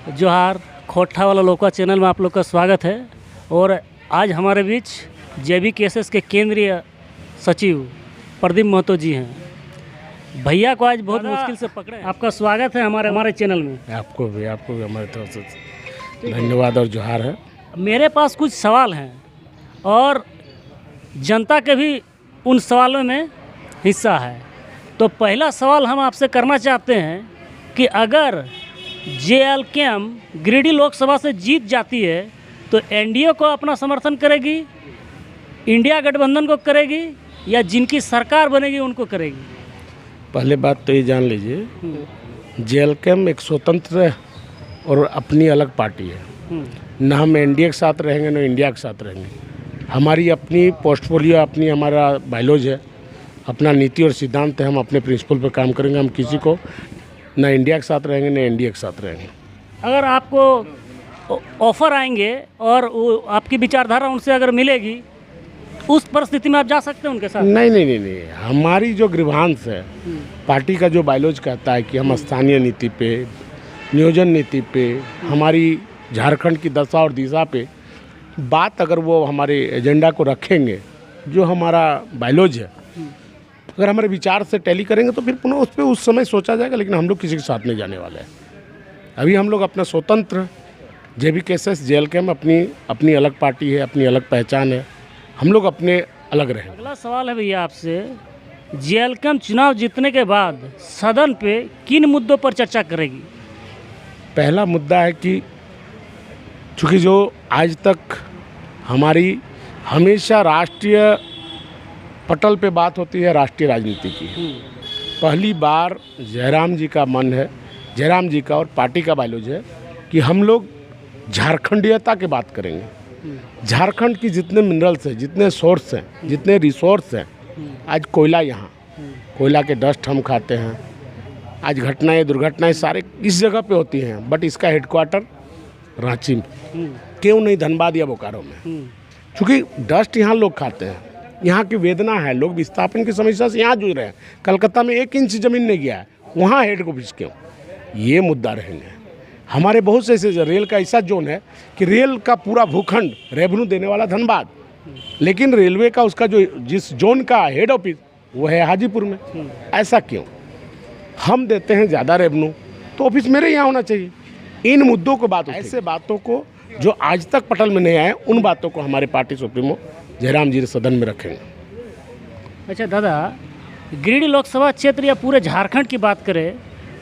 जोहार खोट्ठा वाला लोका चैनल में आप लोग का स्वागत है। और आज हमारे बीच JBKSS के केंद्रीय सचिव प्रदीप महतो जी हैं। भैया को आज बहुत मुश्किल से पकड़े। आपका स्वागत है हमारे चैनल में। आपको भी हमारे तरफ से धन्यवाद और जोहार है। मेरे पास कुछ सवाल हैं और जनता के भी उन सवालों में हिस्सा है। तो पहला सवाल हम आपसे करना चाहते हैं कि अगर JLKM गिरिडीह लोकसभा से जीत जाती है तो NDA को अपना समर्थन करेगी, इंडिया गठबंधन को करेगी या जिनकी सरकार बनेगी उनको करेगी? पहले बात तो ये जान लीजिए, JLKM एक स्वतंत्र और अपनी अलग पार्टी है। ना हम NDA के साथ रहेंगे ना इंडिया के साथ रहेंगे। हमारी अपनी पोर्टफोलियो, अपनी हमारा बायोलॉजी है, अपना नीति और सिद्धांत है। हम अपने प्रिंसिपल पर काम करेंगे। हम किसी को ना इंडिया के साथ रहेंगे ना NDA के साथ रहेंगे। अगर आपको ऑफ़र आएंगे और वो आपकी विचारधारा उनसे अगर मिलेगी, उस परिस्थिति में आप जा सकते हैं उनके साथ? नहीं। हमारी जो ग्रीवांश है, पार्टी का जो बायोलॉजी कहता है कि हम स्थानीय नीति पे, नियोजन नीति पे, हमारी झारखंड की दशा और दिशा पे बात अगर वो हमारे एजेंडा को रखेंगे, जो हमारा बायोलॉजी है, अगर हमारे विचार से टैली करेंगे तो फिर पुनः उस पर उस समय सोचा जाएगा। लेकिन हम लोग किसी के साथ नहीं जाने वाले हैं। अभी हम लोग अपना स्वतंत्र JBKSS JLKM अपनी अलग पार्टी है, अपनी अलग पहचान है। हम लोग अपने अलग रहें। अगला सवाल है भैया आपसे, JLKM चुनाव जीतने के बाद सदन पे किन मुद्दों पर चर्चा करेगी? पहला मुद्दा है कि चूँकि जो आज तक हमारी हमेशा राष्ट्रीय पटल पे बात होती है राष्ट्रीय राजनीति की, पहली बार जयराम जी का मन है, जयराम जी का और पार्टी का बायोलॉजी है कि हम लोग झारखंडीयता की बात करेंगे। झारखंड की जितने मिनरल्स हैं, जितने सोर्स हैं, जितने रिसोर्स हैं, आज कोयला यहाँ, कोयला के डस्ट हम खाते हैं। आज घटनाएं दुर्घटनाएं सारे इस जगह पे होती हैं, बट इसका हेडक्वार्टर रांची में, क्यों नहीं धनबाद या बोकारो में? क्योंकि डस्ट यहाँ लोग खाते हैं, यहाँ की वेदना है, लोग विस्थापन की समस्या से यहाँ जूझ रहे हैं। कलकत्ता में 1 इंच ज़मीन नहीं गया है, वहाँ हेड ऑफिस क्यों? ये मुद्दा रहेंगे। हमारे बहुत से ऐसे रेल का ऐसा जोन है कि रेल का पूरा भूखंड रेवेन्यू देने वाला धनबाद, लेकिन रेलवे का उसका जो जिस जोन का हेड ऑफिस वो है हाजीपुर में। ऐसा क्यों? हम देते हैं ज़्यादा रेवेन्यू तो ऑफिस मेरे यहाँ होना चाहिए। इन मुद्दों को बात, ऐसे बातों को जो आज तक पटल में नहीं आए, उन बातों को हमारे पार्टी सुप्रीमो जयराम जी सदन में रखेंगे। अच्छा दादा, गिरिडीह लोकसभा क्षेत्र या पूरे झारखंड की बात करें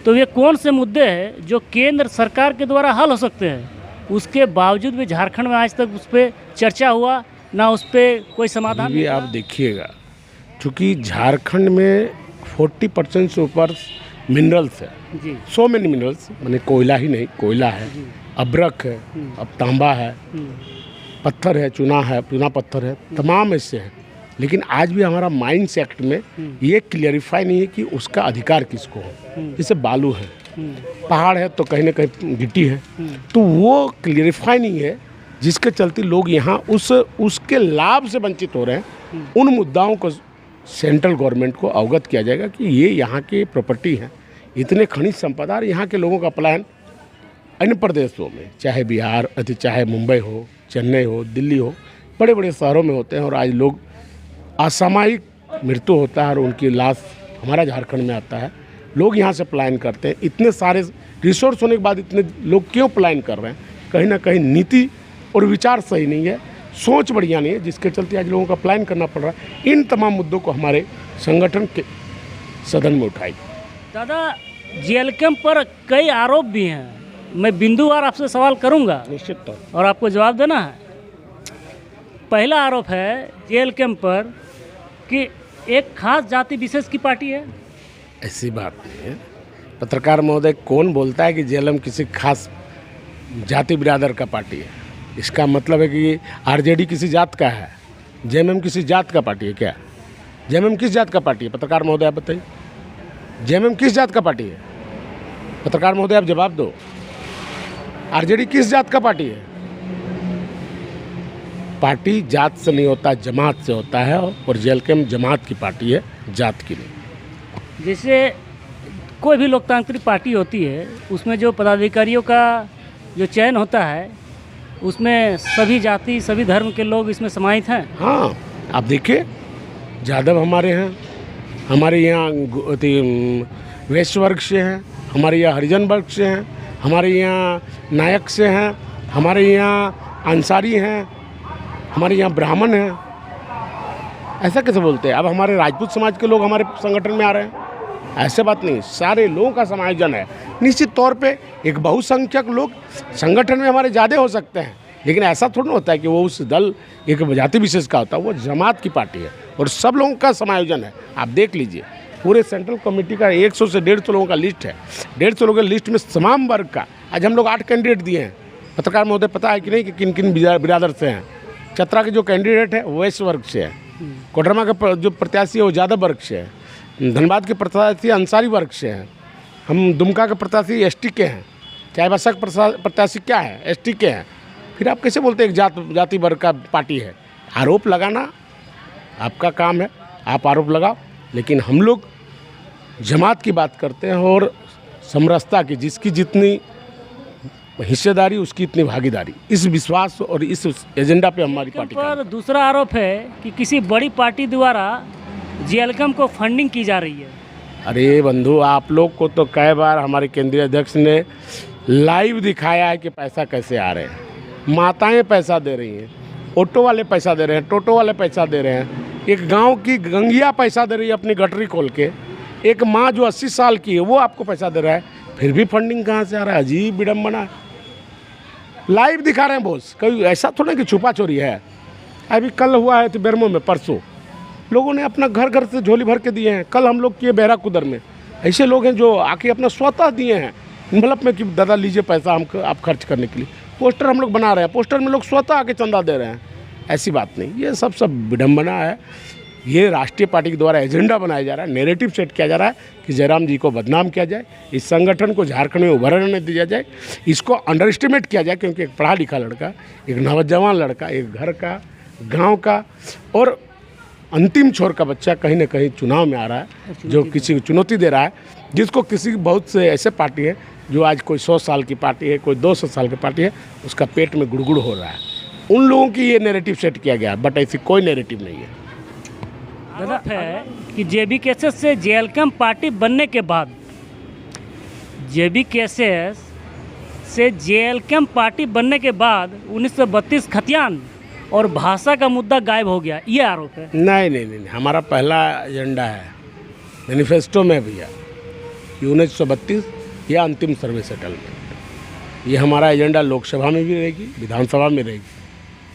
तो ये कौन से मुद्दे हैं जो केंद्र सरकार के द्वारा हल हो सकते हैं? उसके बावजूद भी झारखंड में आज तक उस पर चर्चा हुआ ना, उस पर कोई समाधान? भी आप देखिएगा, चूँकि झारखंड में 40% से ऊपर मिनरल्स है जी। सो मेनी मिनरल्स, मैंने कोयला ही नहीं, कोयला है, अब्रक है, अब तांबा है, पत्थर है, चूना पत्थर है, तमाम ऐसे हैं। लेकिन आज भी हमारा माइंस एक्ट में ये क्लियरिफाई नहीं है कि उसका अधिकार किसको हो। जैसे बालू है, पहाड़ है तो कहीं ना कहीं गिट्टी है, तो वो क्लियरिफाई नहीं है, जिसके चलते लोग यहाँ उसके लाभ से वंचित हो रहे हैं। उन मुद्दाओं को सेंट्रल गवर्नमेंट को अवगत किया जाएगा कि ये यहाँ की प्रॉपर्टी है, इतने खनिज संपदा, और यहाँ के लोगों का पलायन अन्य प्रदेशों में, चाहे बिहार, चाहे मुंबई हो, चेन्नई हो, दिल्ली हो, बड़े बड़े शहरों में होते हैं। और आज लोग असामयिक मृत्यु होता है और उनकी लाश हमारा झारखंड में आता है। लोग यहाँ से पलायन करते हैं। इतने सारे रिसोर्स होने के बाद इतने लोग क्यों पलायन कर रहे हैं? कहीं ना कहीं नीति और विचार सही नहीं है, सोच बढ़िया नहीं है, जिसके चलते आज लोगों का पलायन करना पड़ रहा है। इन तमाम मुद्दों को हमारे संगठन के सदन में उठाई। दादा, JLKM पर कई आरोप भी हैं। मैं बिंदुवार आपसे सवाल करूंगा, निश्चित तौर और आपको जवाब देना है। पहला आरोप है JLKM पर कि एक खास जाति विशेष की पार्टी है। ऐसी बात नहीं है पत्रकार महोदय। कौन बोलता है कि JLKM किसी खास जाति बिरादर का पार्टी है? इसका मतलब है कि RJD किसी जात का है, JMM किसी जात का पार्टी है क्या? JMM किस जात का पार्टी है? पत्रकार महोदय आप बताइए, JMM किस जात का पार्टी है? पत्रकार महोदय आप जवाब दो। RJD किस जात का पार्टी है? पार्टी जात से नहीं होता, जमात से होता है, और JLKM जमात की पार्टी है, जात की नहीं। जैसे कोई भी लोकतांत्रिक पार्टी होती है, उसमें जो पदाधिकारियों का जो चयन होता है उसमें सभी जाति सभी धर्म के लोग इसमें समाहित हैं। हाँ, आप देखिए यादव हमारे हैं, हमारे यहाँ वैश्य वर्ग से हैं, हमारे यहाँ हरिजन वर्ग से हैं, हमारे यहाँ नायक से हैं, हमारे यहाँ अंसारी हैं, हमारे यहाँ ब्राह्मण हैं। ऐसा कैसे बोलते हैं? अब हमारे राजपूत समाज के लोग हमारे संगठन में आ रहे हैं, ऐसे बात नहीं, सारे लोगों का समायोजन है। निश्चित तौर पे एक बहुसंख्यक लोग संगठन में हमारे ज़्यादा हो सकते हैं, लेकिन ऐसा थोड़ा होता है कि वो उस दल एक जाति विशेष का होता है। वो जमात की पार्टी है और सब लोगों का समायोजन है। आप देख लीजिए पूरे सेंट्रल कमेटी का 100 से 150 लोगों का लिस्ट है। 150 लोगों के लिस्ट में तमाम वर्ग का आज हम लोग 8 कैंडिडेट दिए हैं। पत्रकार महोदय पता है कि नहीं कि किन किन बिरादर से हैं? चतरा के जो कैंडिडेट है वो वैश्य वर्ग से है, कोडरमा का जो प्रत्याशी है वो यादव वर्ग से है, धनबाद के प्रत्याशी अंसारी वर्ग से हैं, हम दुमका के प्रत्याशी एसटी के हैं, चाईबासा के प्रत्याशी क्या है एसटी के हैं। फिर आप कैसे बोलते हैं एक जाति वर्ग का पार्टी है? आरोप लगाना आपका काम है, आप आरोप लगाओ, लेकिन हम लोग जमात की बात करते हैं और समरसता की, जिसकी जितनी हिस्सेदारी उसकी इतनी भागीदारी, इस विश्वास और इस एजेंडा पे हमारी पार्टी पर दूसरा आरोप है कि किसी बड़ी पार्टी द्वारा जेएलकम को फंडिंग की जा रही है। अरे बंधु, आप लोग को तो कई बार हमारे केंद्रीय अध्यक्ष ने लाइव दिखाया है कि पैसा कैसे आ रहे हैं। माताएं पैसा दे रही हैं, ऑटो वाले पैसा दे रहे हैं, टोटो वाले पैसा दे रहे हैं, एक गांव की गंगिया पैसा दे रही है अपनी गटरी खोल के, एक माँ जो 80 साल की है वो आपको पैसा दे रहा है, फिर भी फंडिंग कहाँ से आ रहा है? अजीब विडम्बना है। लाइव दिखा रहे हैं बॉस, कभी ऐसा थोड़ा कि छुपा चोरी है। अभी कल हुआ है तो बेरमो में, परसों लोगों ने अपना घर घर से झोली भर के दिए हैं। कल हम लोग किए बहरा कुदर में। ऐसे लोग हैं जो आके अपना स्वतः दिए हैं इन्वलप में कि दादा लीजिए पैसा हमको आप खर्च करने के लिए। पोस्टर हम लोग बना रहे हैं, पोस्टर में लोग स्वतः आके चंदा दे रहे हैं। ऐसी बात नहीं, ये सब विडम्बना है। ये राष्ट्रीय पार्टी के द्वारा एजेंडा बनाया जा रहा है, नैरेटिव सेट किया जा रहा है कि जयराम जी को बदनाम किया जाए, इस संगठन को झारखंड में उभरने नहीं दिया जाए, इसको अंडर एस्टिमेट किया जाए, क्योंकि एक पढ़ा लिखा लड़का, एक नौजवान लड़का, एक घर का, गांव का और अंतिम छोर का बच्चा कहीं ना कहीं चुनाव में आ रहा है, जो किसी को चुनौती दे रहा है, जिसको किसी बहुत से ऐसे पार्टी है जो आज कोई 100 साल की पार्टी है, कोई 200 साल की पार्टी है, उसका पेट में गुड़गुड़ हो रहा है। उन लोगों की ये नैरेटिव सेट किया गया, बट ऐसी कोई नैरेटिव नहीं है। आरोप है कि जेबीकेएसएस से जेएलकम पार्टी बनने के बाद जेबीकेएसएस से जेएलकम पार्टी बनने के बाद 1932 खतियान और भाषा का मुद्दा गायब हो गया, ये आरोप है। नहीं, हमारा पहला एजेंडा है मैनिफेस्टो में भैया कि 1932 या अंतिम सर्वे सेटलमेंट। ये हमारा एजेंडा लोकसभा में भी रहेगी, विधानसभा में रहेगी।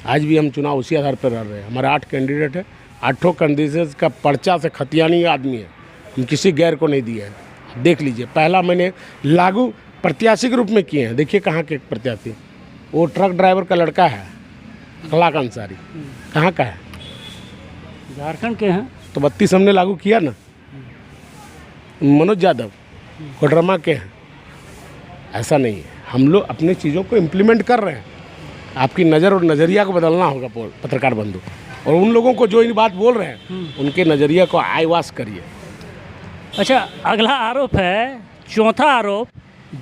आज भी हम चुनाव उसी आधार पर लड़ रहे हैं। हमारे 8 कैंडिडेट है, 8 कैंडिडेट का पर्चा से खतियानी आदमी है, हम किसी गैर को नहीं दिया है। देख लीजिए, पहला मैंने लागू प्रत्याशी के रूप में किए हैं। देखिए कहाँ के प्रत्याशी, वो ट्रक ड्राइवर का लड़का है अखलाक अंसारी, कहाँ का है? झारखंड के हैं। तो 32 हमने लागू किया ना। मनोज यादव कोडरमा के हैं। ऐसा नहीं है, हम लोग अपने चीज़ों को इम्प्लीमेंट कर रहे हैं। आपकी नज़र और नज़रिया को बदलना होगा पत्रकार बंधु, और उन लोगों को जो इन बात बोल रहे हैं उनके नज़रिया को आईवास करिए। अच्छा, अगला आरोप है, चौथा आरोप,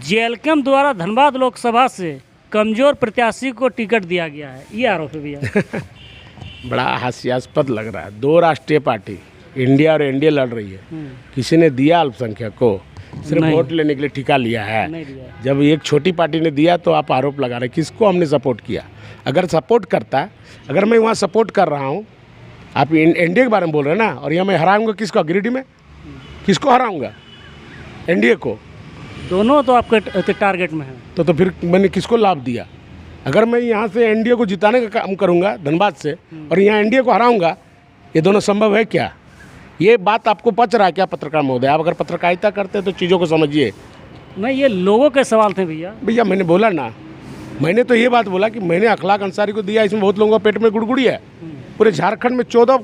जेएलकम द्वारा धनबाद लोकसभा से कमजोर प्रत्याशी को टिकट दिया गया है, ये आरोप है भैया। बड़ा हास्यास्पद लग रहा है। 2 राष्ट्रीय पार्टी इंडिया और एनडीए लड़ रही है, किसी ने दिया अल्पसंख्यक को सिर्फ वोट लेने के लिए टिका लिया है। नहीं दिया। जब एक छोटी पार्टी ने दिया तो आप आरोप लगा रहे, किसको हमने सपोर्ट किया? अगर सपोर्ट करता है, अगर मैं वहाँ सपोर्ट कर रहा हूँ, आप एनडीए के बारे में बोल रहे हैं ना, और यहाँ मैं हराऊंगा किसको? गिरिडीह में किसको हराऊंगा? एनडीए को। दोनों तो आपके टारगेट में है। तो फिर मैंने किसको लाभ दिया? अगर मैं यहाँ से एनडीए को जिताने का काम करूँगा धनबाद से, और यहाँ एनडीए को हराऊंगा, ये दोनों संभव है क्या? ये बात आपको पच रहा है क्या पत्रकार महोदय? आप अगर पत्रकारिता करते हैं तो चीज़ों को समझिए। नहीं, ये लोगों के सवाल थे भैया। मैंने बोला ना, मैंने तो ये बात बोला कि मैंने अखलाक अंसारी को दिया, इसमें बहुत लोगों का पेट में गुड़गुड़ी है। पूरे झारखंड में 14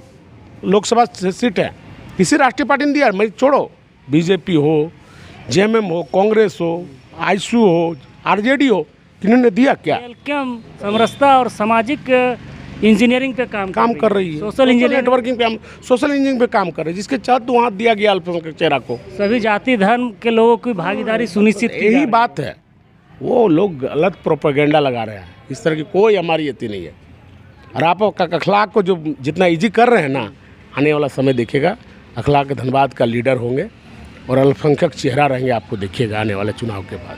लोकसभा सीट है, किसी राष्ट्रीय पार्टी ने दिया? मैं छोड़ो, बीजेपी हो, जेएमएम हो, कांग्रेस हो, आईएसयू हो, आरजेडी हो, किन्होंने दिया क्या? जेएलकम समरसता और सामाजिक इंजीनियरिंग पे काम कर रही है, सोशल इंजीनियरिंग, नेटवर्किंग पे, सोशल इंजीनियरिंग पे काम कर रही है, जिसके तहत वहाँ दिया गया अल्पसंख्यक चेहरा को। सभी जाति धर्म के लोगों की भागीदारी सुनिश्चित की जा यही रही है। बात है, वो लोग गलत प्रोपेगेंडा लगा रहे हैं। इस तरह की कोई हमारी यति नहीं है। और आप अखलाक को जो जितना इजी कर रहे हैं ना, आने वाला समय देखिएगा अखलाक धनबाद का लीडर होंगे और अल्पसंख्यक चेहरा रहेंगे, आपको देखिएगा आने वाले चुनाव के बाद।